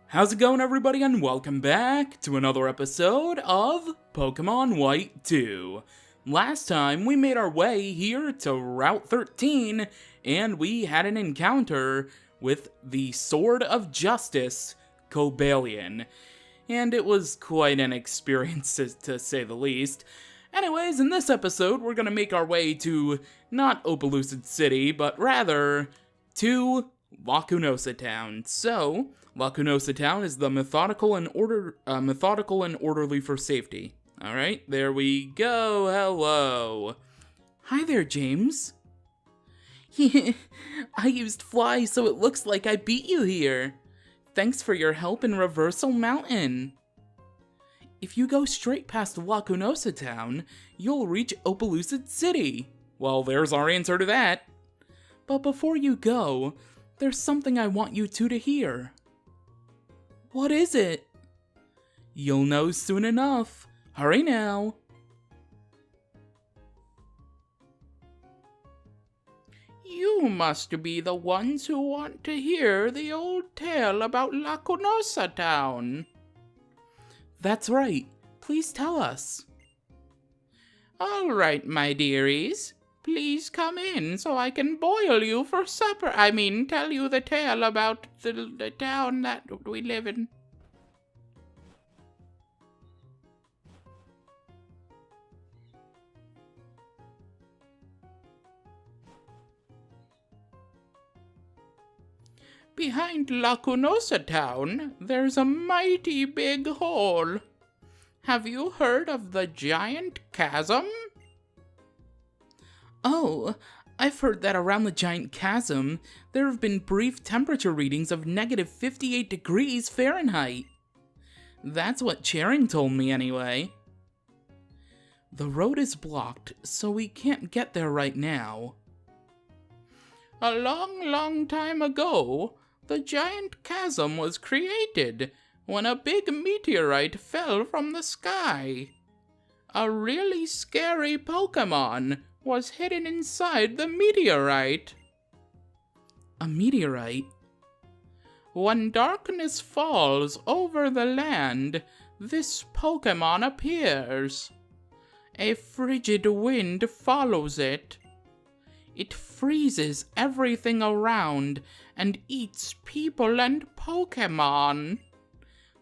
How's it going, everybody, and welcome back to another episode of Pokemon White 2. Last time, we made our way here to Route 13, and we had an encounter with the Sword of Justice, Cobalion. And it was quite an experience, to say the least. Anyways, in this episode, we're gonna make our way to, not Opelucid City, but rather, to Lacunosa Town. So, Lacunosa Town is the methodical and orderly for safety. Alright, there we go. Hello. Hi there, James. I used Fly, so it looks like I beat you here. Thanks for your help in Reversal Mountain. If you go straight past Lacunosa Town, you'll reach Opelucid City. Well, there's our answer to that. But before you go, there's something I want you two to hear. What is it? You'll know soon enough. Hurry now. You must be the ones who want to hear the old tale about Lacunosa Town. That's right. Please tell us. All right, my dearies. Please come in so I can boil you for supper. Tell you the tale about the town that we live in. Behind Lacunosa Town, there's a mighty big hole. Have you heard of the giant chasm? Oh, I've heard that around the giant chasm, there have been brief temperature readings of negative 58 degrees Fahrenheit. That's what Charing told me anyway. The road is blocked, so we can't get there right now. A long time ago, the giant chasm was created when a big meteorite fell from the sky. A really scary Pokémon was hidden inside the meteorite. A meteorite? When darkness falls over the land, this Pokémon appears. A frigid wind follows it. It freezes everything around and eats people and Pokémon.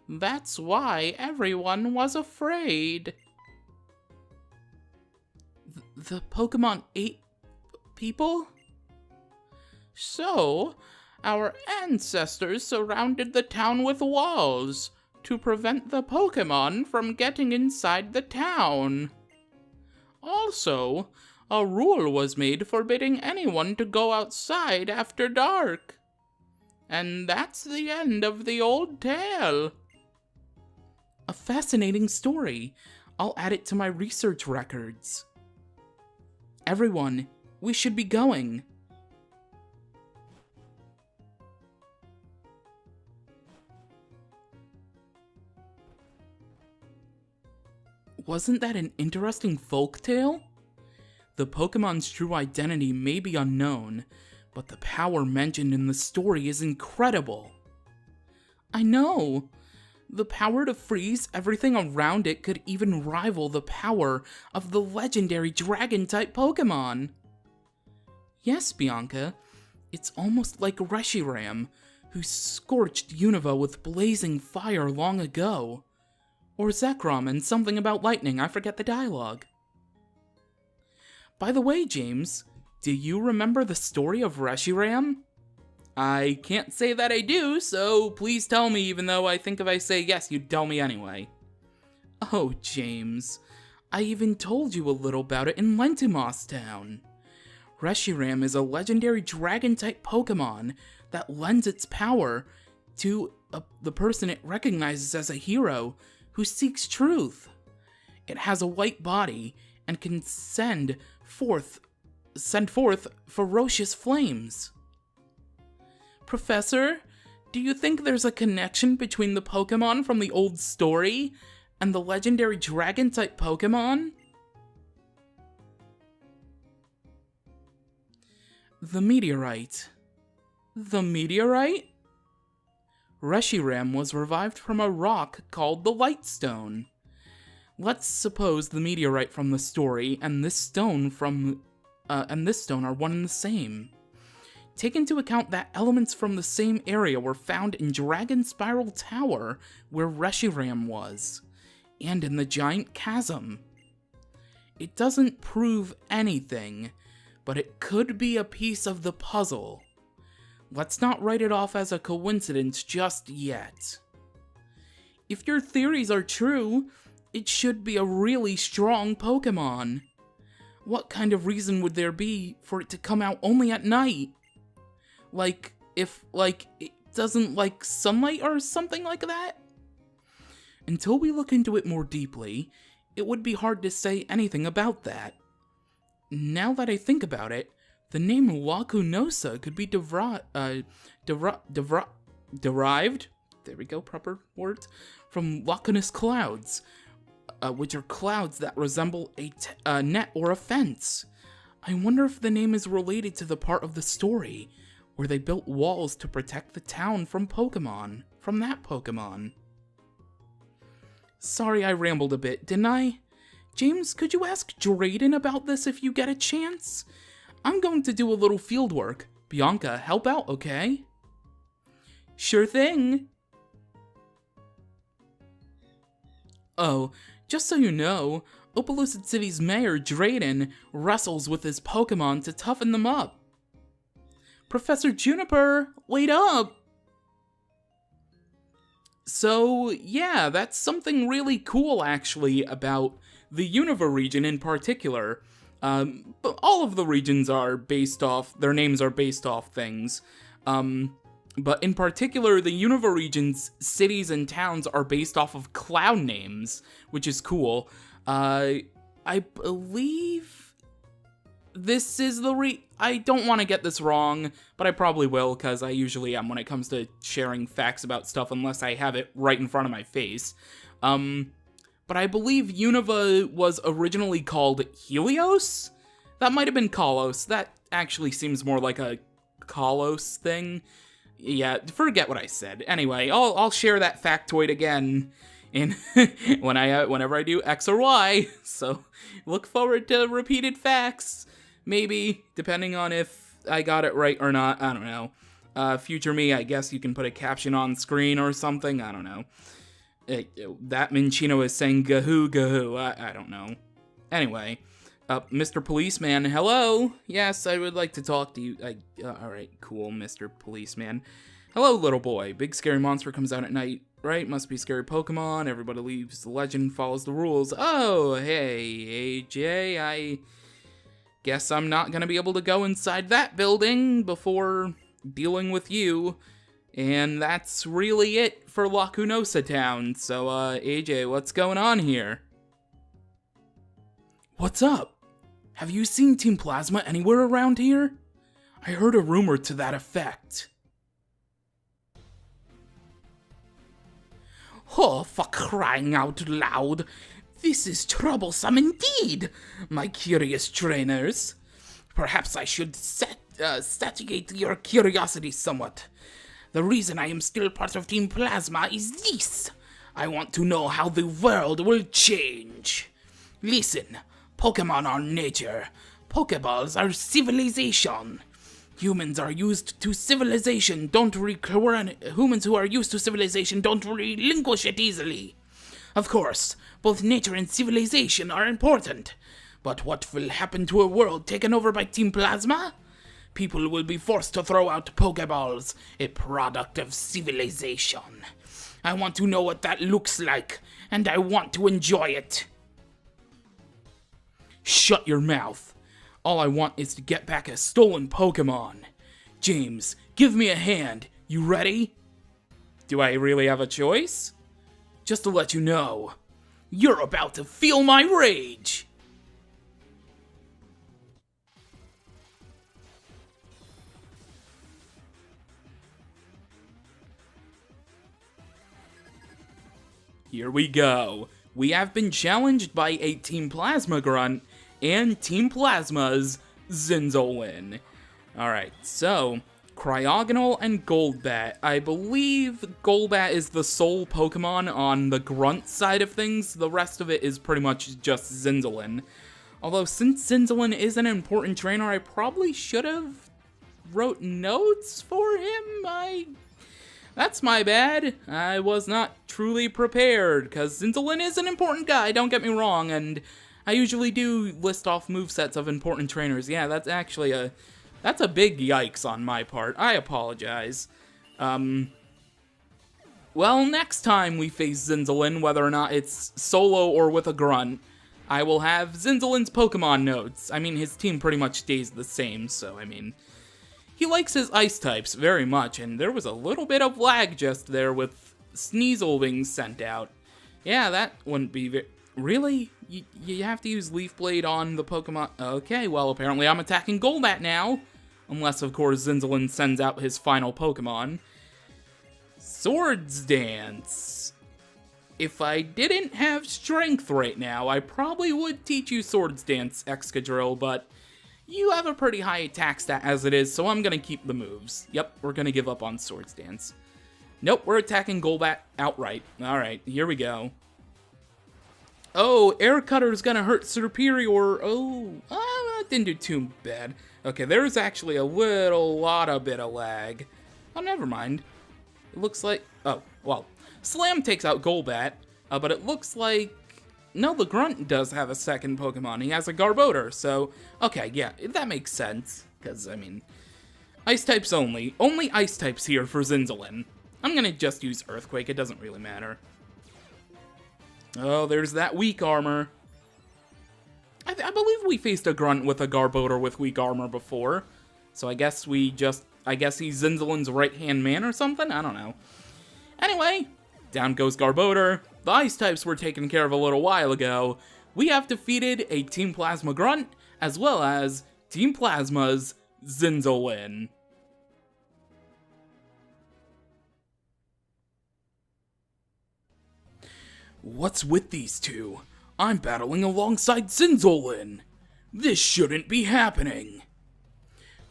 That's why everyone was afraid. The Pokémon ate people? So, our ancestors surrounded the town with walls to prevent the Pokémon from getting inside the town. Also, a rule was made forbidding anyone to go outside after dark. And that's the end of the old tale. A fascinating story. I'll add it to my research records. Everyone, we should be going. Wasn't that an interesting folktale? The Pokemon's true identity may be unknown, but the power mentioned in the story is incredible. I know! The power to freeze everything around it could even rival the power of the legendary Dragon-type Pokémon. Yes, Bianca, it's almost like Reshiram, who scorched Unova with blazing fire long ago. Or Zekrom and something about lightning, I forget the dialogue. By the way, James, do you remember the story of Reshiram? I can't say that I do, so please tell me, even though I think if I say yes, you'd tell me anyway. Oh, James, I even told you a little about it in Lentimos Town. Reshiram is a legendary dragon-type Pokémon that lends its power to the person it recognizes as a hero who seeks truth. It has a white body and can send forth ferocious flames. Professor, do you think there's a connection between the Pokémon from the old story and the legendary Dragon-type Pokémon? The meteorite. The meteorite? Reshiram was revived from a rock called the Lightstone. Let's suppose the meteorite from the story and this stone are one and the same. Take into account that elements from the same area were found in Dragon Spiral Tower, where Reshiram was, and in the Giant Chasm. It doesn't prove anything, but it could be a piece of the puzzle. Let's not write it off as a coincidence just yet. If your theories are true, it should be a really strong Pokémon. What kind of reason would there be for it to come out only at night? If it doesn't like sunlight or something like that? Until we look into it more deeply, it would be hard to say anything about that. Now that I think about it, the name Lacunosa could be derived, there we go, proper words, from lacunous clouds, which are clouds that resemble a net or a fence. I wonder if the name is related to the part of the story where they built walls to protect the town from that Pokemon. Sorry I rambled a bit, didn't I? James, could you ask Drayden about this if you get a chance? I'm going to do a little field work. Bianca, help out, okay? Sure thing. Oh, just so you know, Opelucid City's mayor, Drayden, wrestles with his Pokemon to toughen them up. Professor Juniper, wait up! So, yeah, that's something really cool, actually, about the Unova region in particular. But all of the regions are based off, their names are based off things. But in particular, the Unova region's cities and towns are based off of cloud names, which is cool. I believe this is I don't want to get this wrong, but I probably will, because I usually am when it comes to sharing facts about stuff, unless I have it right in front of my face. But I believe Unova was originally called Helios? That might have been Kalos. That actually seems more like a Kalos thing. Yeah, forget what I said. Anyway, I'll share that factoid again in whenever I do X or Y. So look forward to repeated facts. Maybe, depending on if I got it right or not. I don't know. Future me, I guess you can put a caption on screen or something. I don't know. That Minchino is saying gahoo gahoo. I don't know. Anyway, Mr. Policeman, hello? Yes, I would like to talk to you. Alright, cool, Mr. Policeman. Hello, little boy. Big scary monster comes out at night, right? Must be scary Pokemon. Everybody leaves the legend, follows the rules. Oh, hey, AJ, I guess I'm not gonna be able to go inside that building before dealing with you. And that's really it for Lacunosa Town. So, AJ, what's going on here? What's up? Have you seen Team Plasma anywhere around here? I heard a rumor to that effect. Oh, for crying out loud. This is troublesome indeed, my curious trainers. Perhaps I should satiate your curiosity somewhat. The reason I am still part of Team Plasma is this. I want to know how the world will change. Listen, Pokemon are nature. Pokeballs are civilization. Humans who are used to civilization don't relinquish it easily. Of course, both nature and civilization are important. But what will happen to a world taken over by Team Plasma? People will be forced to throw out Pokeballs, a product of civilization. I want to know what that looks like, and I want to enjoy it. Shut your mouth. All I want is to get back a stolen Pokemon. James, give me a hand. You ready? Do I really have a choice? Just to let you know, you're about to feel my rage. Here we go. We have been challenged by a Team Plasma Grunt and Team Plasma's Zinzolin. Alright, so, Cryogonal and Golbat. I believe Golbat is the sole Pokemon on the grunt side of things. The rest of it is pretty much just Zinzolin. Although, since Zinzolin is an important trainer, I probably should have wrote notes for him. That's my bad. I was not truly prepared, because Zinzolin is an important guy, don't get me wrong, and I usually do list off movesets of important trainers. Yeah, that's actually that's a big yikes on my part. I apologize. Well, next time we face Zinzolin, whether or not it's solo or with a grunt, I will have Zinzolin's Pokemon notes. I mean, his team pretty much stays the same, so, I mean, he likes his ice types very much, and there was a little bit of lag just there with Sneasel being sent out. Yeah, that wouldn't be very... Really? You have to use Leaf Blade on the Pokemon... Okay, well, apparently I'm attacking Golbat now. Unless, of course, Zinzolin sends out his final Pokemon. Swords Dance. If I didn't have Strength right now, I probably would teach you Swords Dance, Excadrill, but you have a pretty high attack stat as it is, so I'm gonna keep the moves. Yep, we're gonna give up on Swords Dance. Nope, we're attacking Golbat outright. Alright, here we go. Oh, Air Cutter's gonna hurt Superior. Oh, that didn't do too bad. Okay, there's actually a lot of bit of lag. Oh, never mind. It looks like... Oh, well. Slam takes out Golbat, but it looks like... No, the Grunt does have a second Pokemon. He has a Garbodor, so... Okay, yeah, that makes sense. Because, I mean... Ice types only. Only Ice types here for Zinzolin. I'm gonna just use Earthquake. It doesn't really matter. Oh, there's that weak armor. I believe we faced a Grunt with a Garbodor with weak armor before. So I guess he's Zinzolin's right-hand man or something? I don't know. Anyway, down goes Garbodor. The Ice types were taken care of a little while ago. We have defeated a Team Plasma Grunt, as well as Team Plasma's Zinzolin. What's with these two? I'm battling alongside Zinzolin. This shouldn't be happening.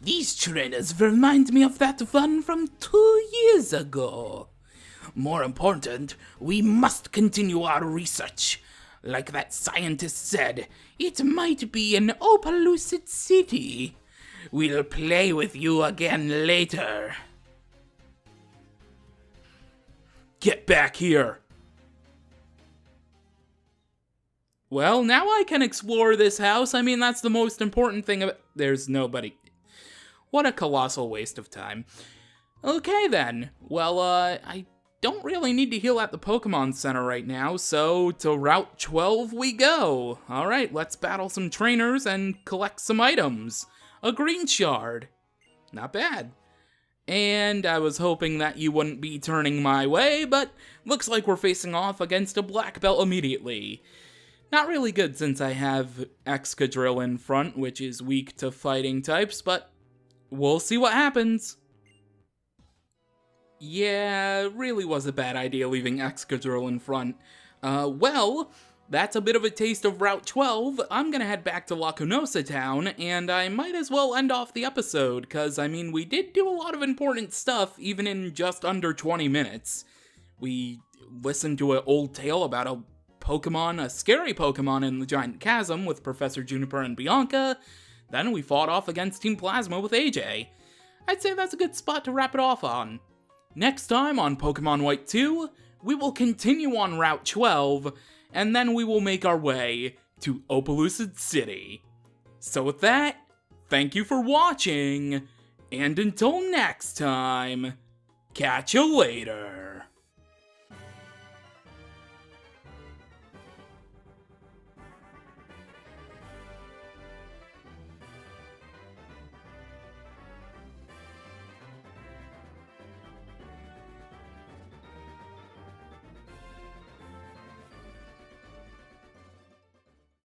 These trainers remind me of that one from 2 years ago. More important, we must continue our research. Like that scientist said, it might be an Opelucid city. We'll play with you again later. Get back here. Well, now I can explore this house. I mean, that's the most important thing of it. There's nobody. What a colossal waste of time. Okay, then. Well, I don't really need to heal at the Pokemon Center right now, so to Route 12 we go. Alright, let's battle some trainers and collect some items. A green shard. Not bad. And I was hoping that you wouldn't be turning my way, but looks like we're facing off against a black belt immediately. Not really good since I have Excadrill in front, which is weak to fighting types, but we'll see what happens. Yeah, really was a bad idea leaving Excadrill in front. Well, that's a bit of a taste of Route 12. I'm gonna head back to Lacunosa town, and I might as well end off the episode, because, I mean, we did do a lot of important stuff, even in just under 20 minutes. We listened to an old tale about a scary Pokemon in the Giant Chasm with Professor Juniper and Bianca. Then we fought off against Team Plasma with AJ. I'd say that's a good spot to wrap it off on. Next time on Pokemon White 2, we will continue on Route 12, and then we will make our way to Opelucid City. So with that, thank you for watching, and until next time, catch you later.